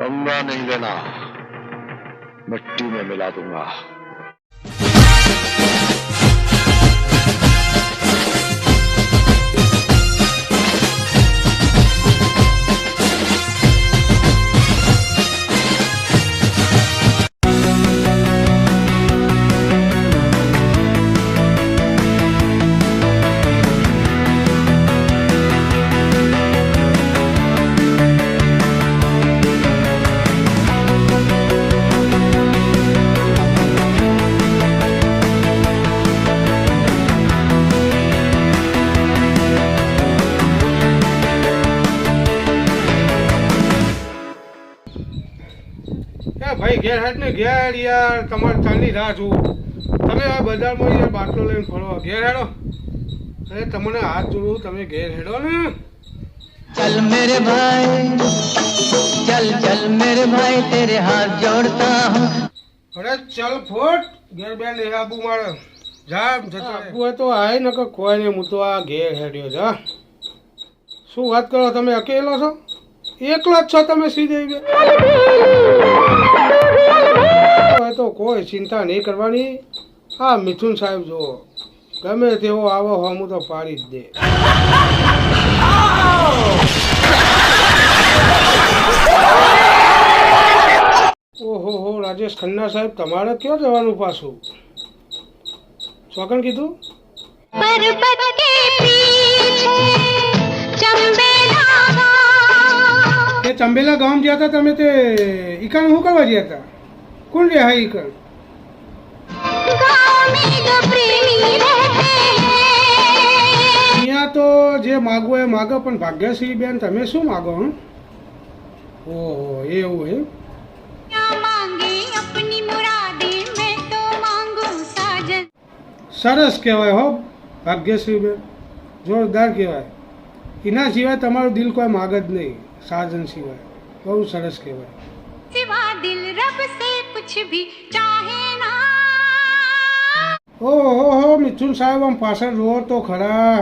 पंगा नहीं लेना, मिट्टी में मिला दूंगा। ભાઈ ઘેર હેડ ને ઘેર યાર તમારે ચાની રાહ જોઉં તમે આ બજારમાં યાર બાટલો લઈને ફરવા ઘેર હેડો અરે તમને હાથ જોડું તમે ઘેર હેડો ને चल मेरे भाई चल चल मेरे भाई तेरे हाथ जोड़ता हूँ અરે ચલ ફોટ ઘેર બે નહીં આબુ મારે જા જતો આબુ હોય તો આય ને કોઈ નહીં હું તો આ ઘેર હેડ્યો જા શું વાત કરો તમે અકેલો છો એકલો જ છો તમે સીધે તો કોઈ ચિંતા નહીં કરવાની હા મિથુન સાહેબ જુઓ ગમે તેવો આવો હું તો પાડી જ દે ઓહો હો રાજેશ ખન્ના સાહેબ તમારે ક્યાં જવાનું પાછું ચોકન કીધું એ ચંબેલા ગામ ગયા હતા તમે તે ઈકણ શું કરવા ગયા હતા કોણ રહ્યા ઈકણ અહીંયા તો જે માગવો એ માગો પણ ભાગ્યશ્રી બેન તમે શું માગો હં ઓહો એવું એમ સરસ કહેવાય હો ભાગ્યશ્રી બેન જોરદાર કહેવાય એના સિવાય તમારું દિલ કોઈ માગ જ નહીં સાજન સિવાય બહુ સરસ કહેવાય ઓહો મિથુન સાહેબ આમ પાછળ જુઓ તો ખરા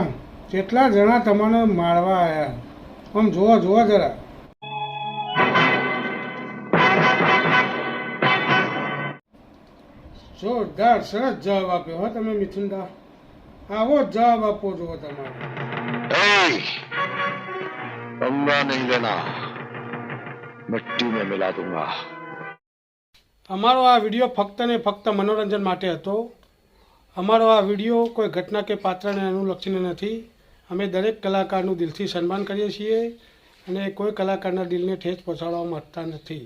કેટલા જણા તમને મારવા આવ્યા આમ જુઓ જુઓ જરા જોરદાર સરસ જવાબ આપ્યો હો તમે મિથુનદા આવો જ જવાબ આપો જુઓ તમારે पंगा नहीं लेना, मिट्टी में मिला दूंगा। અમારો આ વિડીયો ફક્ત ને ફક્ત મનોરંજન માટે હતો અમારો આ વિડીયો કોઈ ઘટના કે પાત્રને અનુલક્ષીને નથી અમે દરેક કલાકારનું દિલથી સન્માન કરીએ છીએ અને કોઈ કલાકારના દિલને ઠેસ પહોંચાડવા માંગતા નથી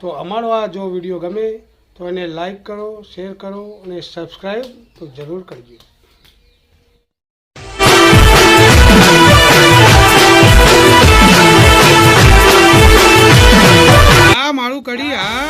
તો અમારો આ જો વિડીયો ગમે તો એને લાઈક કરો શેર કરો અને સબસ્ક્રાઈબ તો જરૂર કરજો આ મારું કડી આ